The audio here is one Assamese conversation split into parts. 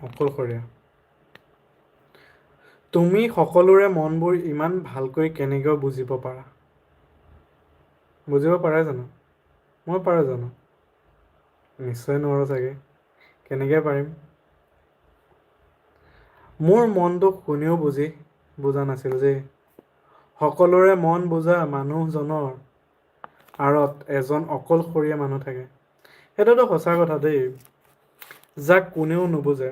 অকলশৰীয়া। তুমি সকলোৰে মনবোৰ ইমান ভালকৈ কেনেকৈ বুজিব পাৰা? বুজিব পাৰা জানো? মই পাৰোঁ জানো? নিশ্চয় নোৱাৰোঁ চাগে। কেনেকৈ পাৰিম? মোৰ মনটোক কোনেও বুজা নাছিল যে। সকলোৰে মন বুজা মানুহজনৰ আঁৰত এজন অকলশৰীয়া মানুহ থাকে। সেইটোতো সঁচা কথা দেই, যাক কোনেও নুবুজে।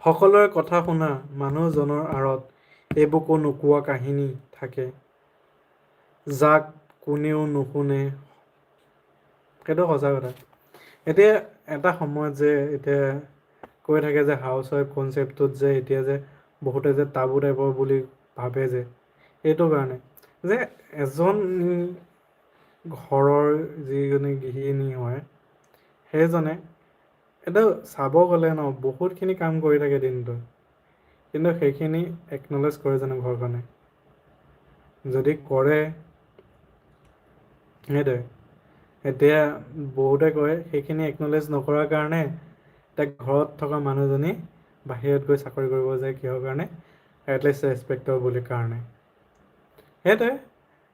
সকলোৰে কথা শুনা মানুহজনৰ আঁৰত এইবুকু নোকোৱা কাহিনী থাকে, যাক কোনেও নুশুনে। সেইটো সঁচা কথা। এতিয়া এটা সময়ত যে এতিয়া কৈ থাকে যে হাউচ ৱাইফ কনচেপ্টটোত যে এতিয়া যে বহুতে যে টাবু টাইপৰ বুলি ভাবে যে, এইটো কাৰণে যে এজন ঘৰৰ যিজনী গৃহিণী হয়, সেইজনে এইটো চাব গ'লে ন বহুতখিনি কাম কৰি থাকে দিনটোত, কিন্তু সেইখিনি একনলেজ কৰে জানো ঘৰখনে? যদি কৰে, সেইটোৱে। এতিয়া বহুতে কয় সেইখিনি একনলেজ নকৰাৰ কাৰণে তাইক ঘৰত থকা মানুহজনী বাহিৰত গৈ চাকৰি কৰিব যায়, কিহৰ কাৰণে? এটলিষ্ট ৰেচপেক্টৰ বুলি কাৰণে। সেইটোৱে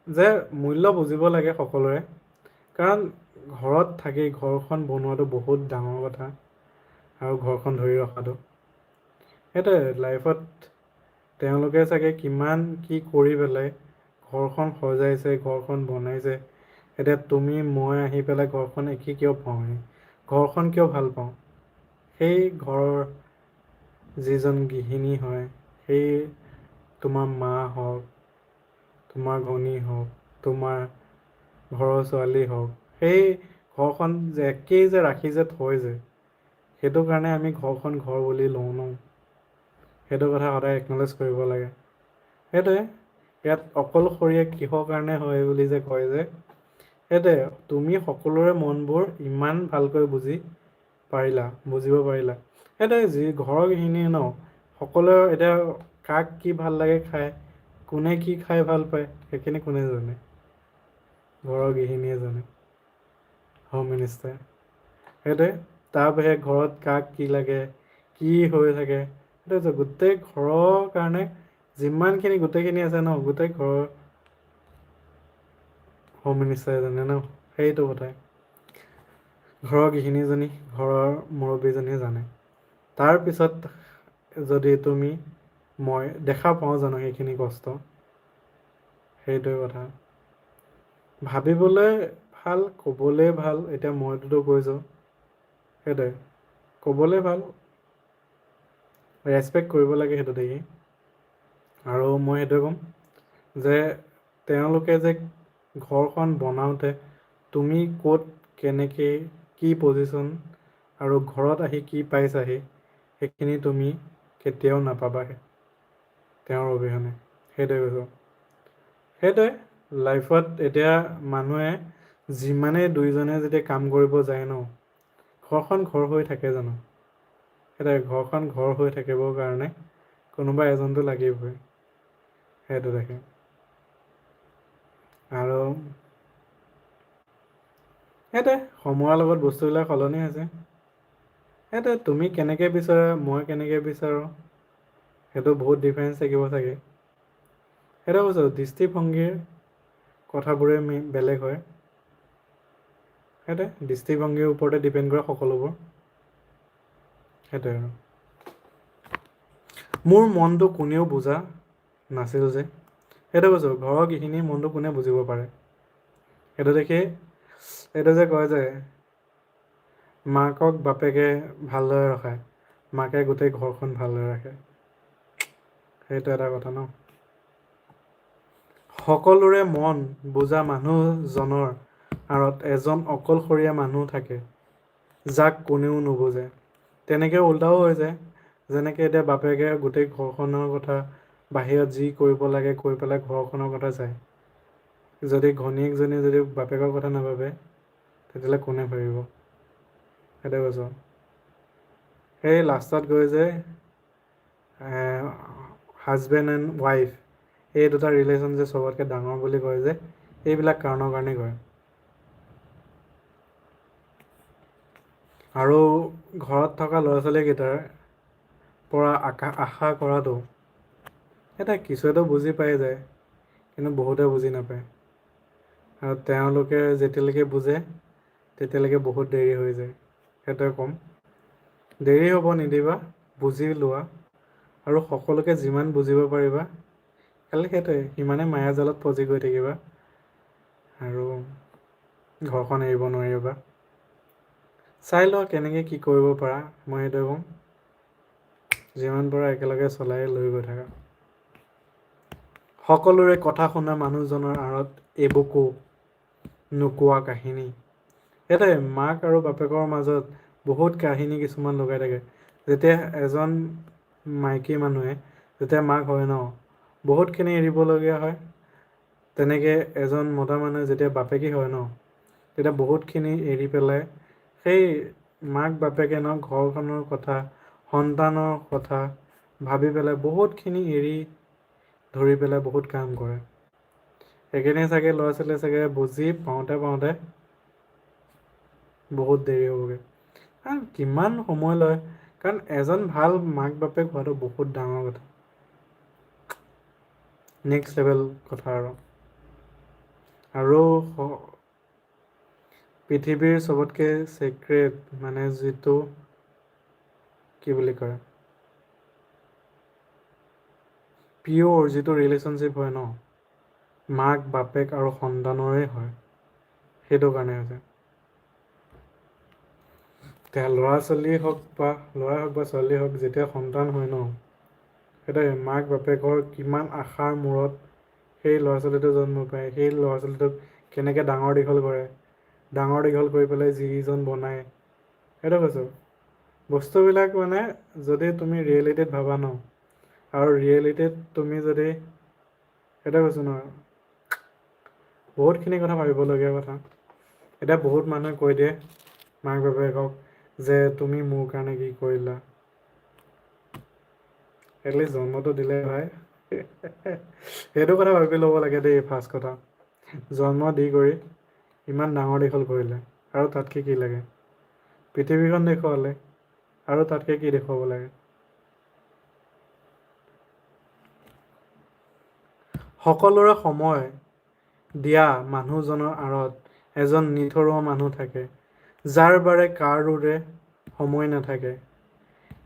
যে মূল্য বুজিব লাগে সকলোৰে, কাৰণ ঘৰত থাকি ঘৰখন বনোৱাটো বহুত ডাঙৰ কথা, আৰু ঘৰখন ধৰি ৰখাটো। সেইটোৱে লাইফত তেওঁলোকে চাগে কিমান কি কৰি পেলাই ঘৰখন সজাইছে, ঘৰখন বনাইছে। এতিয়া তুমি মই আহি পেলাই ঘৰখন একে কিয় পাওঁহি? ঘৰখন কিয় ভাল পাওঁ? সেই ঘৰৰ যিজন গৃহিণী হয়, সেই তোমাৰ মা হওক, তোমাৰ ভনী হওক, তোমাৰ ঘৰৰ ছোৱালী হওক, সেই ঘৰখন যে একেই যে ৰাখি যে থৈ যে, সেইটো কাৰণে আমি ঘৰখন ঘৰ বুলি লওঁ ন। সেইটো কথা সদায় একনলেজ কৰিব লাগে। সেইটোৱে ইয়াত অকলশৰীয়া কিহৰ কাৰণে হয় বুলি যে কয় যে, সেইটোৱে তুমি সকলোৰে মনবোৰ ইমান ভালকৈ বুজিব পাৰিলা। সেইটোৱে যি ঘৰৰ গৃহিণীয়ে ন, সকলোৱে এতিয়া কাক কি ভাল লাগে খায়, কোনে কি খাই ভাল পায়, সেইখিনি কোনে জানে? ঘৰৰ গৃহিণীয়ে জানে, হোম মিনিষ্টাৰ। সেইটোৱে তাৰ বাহিৰে ঘৰত কাক কি লাগে, কি হৈ থাকে, সেইটো গোটেই ঘৰৰ কাৰণে যিমানখিনি গোটেইখিনি আছে ন, গোটেই ঘৰৰ হোম মিনিষ্টাৰে জানে ন, সেইটো কথাই। ঘৰৰ গৃহিণীজনী, ঘৰৰ মুৰব্বীজনীয়ে জানে। তাৰপিছত যদি তুমি মই দেখা পাওঁ জানো সেইখিনি কষ্ট? সেইটোৱে কথা। ভাবিবলৈ ভাল, ক'বলৈ ভাল, এতিয়া মইতোতো কৈছোঁ। সেইটোৱে ক'বলৈ ভাল, ৰেচপেক্ট কৰিব লাগে সেইটো দেখি। আৰু মই সেইটোৱে ক'ম যে তেওঁলোকে যে ঘৰখন বনাওঁতে তুমি ক'ত কেনেকৈ কি পজিশ্যন আৰু ঘৰত আহি কি পাইছাহি, সেইখিনি তুমি কেতিয়াও নাপাবাহে তেওঁৰ অবিহনে। সেইটোৱে কৈছোঁ। সেইটোৱে লাইফত এতিয়া মানুহে যিমানেই দুইজনে যেতিয়া কাম কৰিব যায় ন, ঘৰখন ঘৰ হৈ থাকে জানো? সেইটোৱে ঘৰখন ঘৰ হৈ থাকিবৰ কাৰণে কোনোবা এজনটো লাগিবই। সেইটো দেখি। আৰু সেইটোৱে সময়ৰ লগত বস্তুবিলাক সলনি হৈছে। সেইটোৱে তুমি কেনেকৈ বিচৰা, মই কেনেকৈ বিচাৰোঁ, সেইটো বহুত ডিফাৰেঞ্চ থাকিব চাগে। সেইটোৱে কৈছোঁ দৃষ্টিভংগীৰ কথাবোৰে বেলেগ হয়। সেইটোৱে দৃষ্টিভংগীৰ ওপৰতে ডিপেণ্ড কৰে সকলোবোৰ। সেইটোৱে আৰু। মোৰ মনটো কোনেও বুজা নাছিল যে। সেইটো কৈছোঁ ঘৰৰ গৃহিণীৰ মনটো কোনে বুজিব পাৰে? সেইটো দেখি এইটো যে কয় যে মাকক বাপেকে ভালদৰে ৰখায়, মাকে গোটেই ঘৰখন ভালদৰে ৰাখে। সেইটো এটা কথা ন। সকলোৰে মন বুজা মানুহজনৰ আঁৰত এজন অকলশৰীয়া মানুহ থাকে, যাক কোনেও নুবুজে। তেনেকৈ উল্টাও হৈ যায়, যেনেকৈ এতিয়া বাপেকে গোটেই ঘৰখনৰ কথা বাহিৰত যি কৰিব লাগে কৈ পেলাই ঘৰখনৰ কথা চায়। যদি ঘৈণীয়েকজনী যদি বাপেকৰ কথা নাভাবে, তেতিয়াহ'লে কোনে ভাবিব? সেইটোৱে কৈছোঁ। সেই লাষ্টত গৈ যে হাজবেণ্ড এণ্ড ৱাইফ এই দুটা ৰিলেশ্যন যে চবতকৈ ডাঙৰ বুলি কয় যে, এইবিলাক কাৰণৰ কাৰণেই কয়। আৰু ঘৰত থকা ল'ৰা ছোৱালীকেইটাৰ পৰা আশা কৰাটো এটা কিছুৱেতো বুজি পাই যায়, কিন্তু বহুতে বুজি নাপায়। আৰু তেওঁলোকে যেতিয়ালৈকে বুজে তেতিয়ালৈকে বহুত দেৰি হৈ যায়। সেইটোৱে ক'ম, দেৰি হ'ব নিদিবা, বুজি লোৱা। আৰু সকলোকে যিমান বুজিব পাৰিবা, খালি সেইটোৱে সিমানে মায়াজালত ফজি গৈ থাকিবা আৰু ঘৰখন এৰিব নোৱাৰিবা। চাই লোৱা কেনেকৈ কি কৰিব পাৰা, মই সেইটোৱে ক'ম। যিমান পাৰা একেলগে চলাই লৈ গৈ থাকা। সকলোৰে কথা শুনা মানুহজনৰ আঁৰত এবুকু নোকোৱা কাহিনী। সেইটোৱে মাক আৰু বাপেকৰ মাজত বহুত কাহিনী কিছুমান লুকাই থাকে। যেতিয়া এজন মাইকী মানুহে যেতিয়া মাক হয় ন, বহুতখিনি এৰিবলগীয়া হয়। তেনেকৈ এজন মতা মানুহে যেতিয়া বাপেকি হয় ন, তেতিয়া বহুতখিনি এৰি পেলাই সেই মাক বাপেকে ন ঘৰখনৰ কথা, সন্তানৰ কথা ভাবি পেলাই বহুতখিনি এৰি ধৰি পেলাই বহুত কাম কৰে। সেইখিনি চাগে ল'ৰা ছোৱালীয়ে চাগে বুজি পাওঁতে পাওঁতে বহুত দেৰি হ'বগৈ। কাৰণ কিমান সময় লয়, কাৰণ এজন ভাল মাক বাপেক হোৱাটো বহুত ডাঙৰ কথা। নেক্সট লেভেল কথা আৰু পৃথিৱীৰ চবতকৈ ছিক্ৰেট মানে যিটো কি বুলি কয়, পিয়'ৰ যিটো ৰিলেশ্যনশ্বিপ হয় ন, মাক বাপেক আৰু সন্তানৰে হয়। সেইটো কাৰণে হৈছে। এতিয়া ল'ৰা ছোৱালীয়ে হওক বা ল'ৰাই হওক বা ছোৱালীয়ে হওক, যেতিয়া সন্তান হয় ন, সেইটোৱে মাক বাপেকৰ কিমান আশাৰ মূৰত সেই ল'ৰা ছোৱালীটো জন্ম পায়, সেই ল'ৰা ছোৱালীটোক কেনেকৈ ডাঙৰ দীঘল কৰে, ডাঙৰ দীঘল কৰি পেলাই যিজন বনায়, সেইটো কৈছোঁ। বস্তুবিলাক মানে যদি তুমি ৰিয়েলিটিত ভাবা ন, আৰু ৰিয়েলিটিত তুমি যদি, সেইটোৱে কৈছোঁ নহয়, বহুতখিনি কথা ভাবিবলগীয়া কথা। এতিয়া বহুত মানুহে কৈ দিয়ে মাক বাপেকক যে তুমি মোৰ কাৰণে কি কৰিলা। এটলিষ্ট জন্মটো দিলে ভাই। সেইটো কথা ভাবি ল'ব লাগে দেই ফাৰ্ষ্ট কথা। জন্ম দি কৰি ইমান ডাঙৰ দীঘল কৰিলে, আৰু তাতকৈ কি লাগে। পৃথিৱীখন দেখুৱালে, আৰু তাতকৈ কি দেখুৱাব লাগে। সকলোৰে সময় দিয়া মানুহজনৰ আঁৰত এজন নিথৰুৱা মানুহ থাকে, যাৰ বাৰে কাৰোৰে সময় নাথাকে।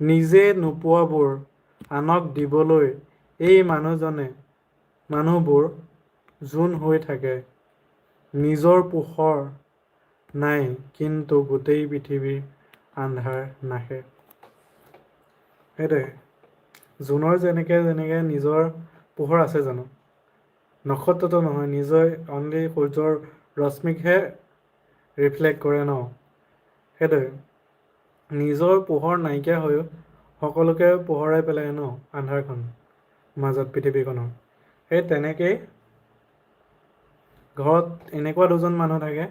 নিজে নোপোৱাবোৰ আনক দিবলৈ এই মানুহবোৰ যোন হৈ থাকে। নিজৰ পোহৰ নাই, কিন্তু গোটেই পৃথিৱীৰ আন্ধাৰ নাহে। সেইটোৱে জোনৰ যেনেকৈ নিজৰ পোহৰ আছে জানো। নক্ষত্ৰটো নহয়, নিজে অনলি সূৰ্যৰ ৰশ্মিকহে ৰিফ্লেক্ট কৰে ন, সেইটোৱে নিজৰ পোহৰ নাইকিয়া হৈও সকলোকে পোহৰাই পেলাই ন আন্ধাৰখন মাজত পৃথিৱীখনৰ। সেই তেনেকেই ঘৰত এনেকুৱা দুজন মানুহ থাকে,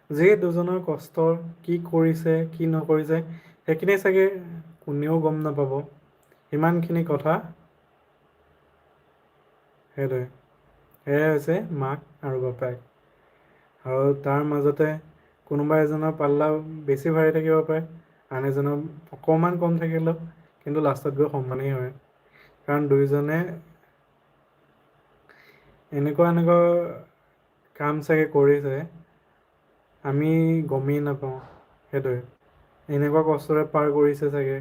যি দুজনৰ কষ্ট কি কৰিছে কি নকৰিছে সেইখিনি চাগে কোনেও গম নাপাব, ইমানখিনি কথা সেইটোৱে, সেয়াই হৈছে মাক আৰু বাপেক। আৰু তাৰ মাজতে কোনোবা এজনৰ পাল্লা বেছি ভাৰী থাকিব পাৰে, আন এজনৰ অকণমান কম থাকিলেও কিন্তু লাষ্টত গৈ সমানেই হয়। কাৰণ দুয়োজনে এনেকুৱা কাম চাগে কৰিছে, আমি গমেই নাপাওঁ সেইটোৱে। এনেকুৱা কষ্টৰে পাৰ কৰিছে চাগে,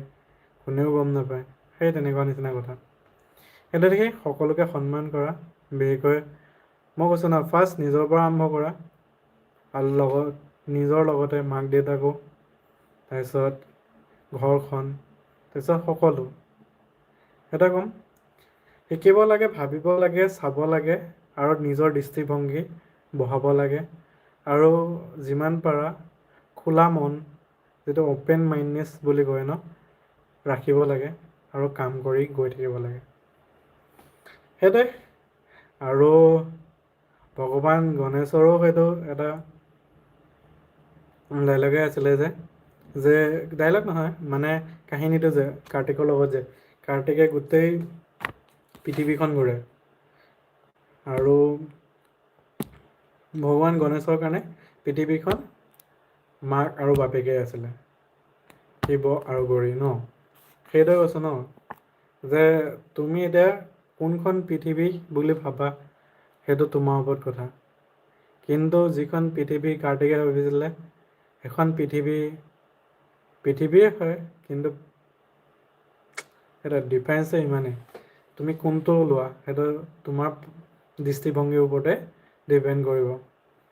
কোনেও গম নাপায়, সেই তেনেকুৱা নিচিনা কথা। সেইটো দেখি সকলোকে সন্মান কৰা, বিশেষকৈ মই কৈছোঁ ন ফাৰ্ষ্ট নিজৰ পৰা আৰম্ভ কৰা। আৰু নিজৰ লগতে মাক দেউতাকো, তাৰপিছত ঘৰখন, তাৰপিছত সকলো। এটা ক'ম, শিকিব লাগে, ভাবিব লাগে, চাব লাগে, আৰু নিজৰ দৃষ্টিভংগী বঢ়াব লাগে। আৰু যিমান পাৰা খোলা মন, যিটো অ'পেন মাইণ্ডনেছ বুলি কয় ন, ৰাখিব লাগে আৰু কাম কৰি গৈ থাকিব লাগে। সেইটোৱে আৰু ভগৱান গণেশৰো সেইটো এটা ডাইলগে আছিলে যে ডাইলগ নহয় মানে কাহিনীটো যে কাৰ্তিকৰ লগত যে কাৰ্তিকে গোটেই পৃথিৱীখন ঘূৰে। আৰু ভগৱান গণেশৰ কাৰণে পৃথিৱীখন মাক আৰু বাপেকে আছিলে। শিৱ আৰু গৌৰী ন, সেইদৰে কৈছে ন যে তুমি এতিয়া কোনখন পৃথিৱী বুলি ভাবা সেইটো তোমাৰ ওপৰত কথা। কিন্তু যিখন পৃথিৱী কাৰ্তিকে ভাবিছিলে এখন পৃথিৱীয়ে হয়, কিন্তু এটা ডিফাৰেঞ্চে ইমানেই, তুমি কোনটো লোৱা সেইটো তোমাৰ দৃষ্টিভংগীৰ ওপৰতে ডিপেণ্ড কৰিব।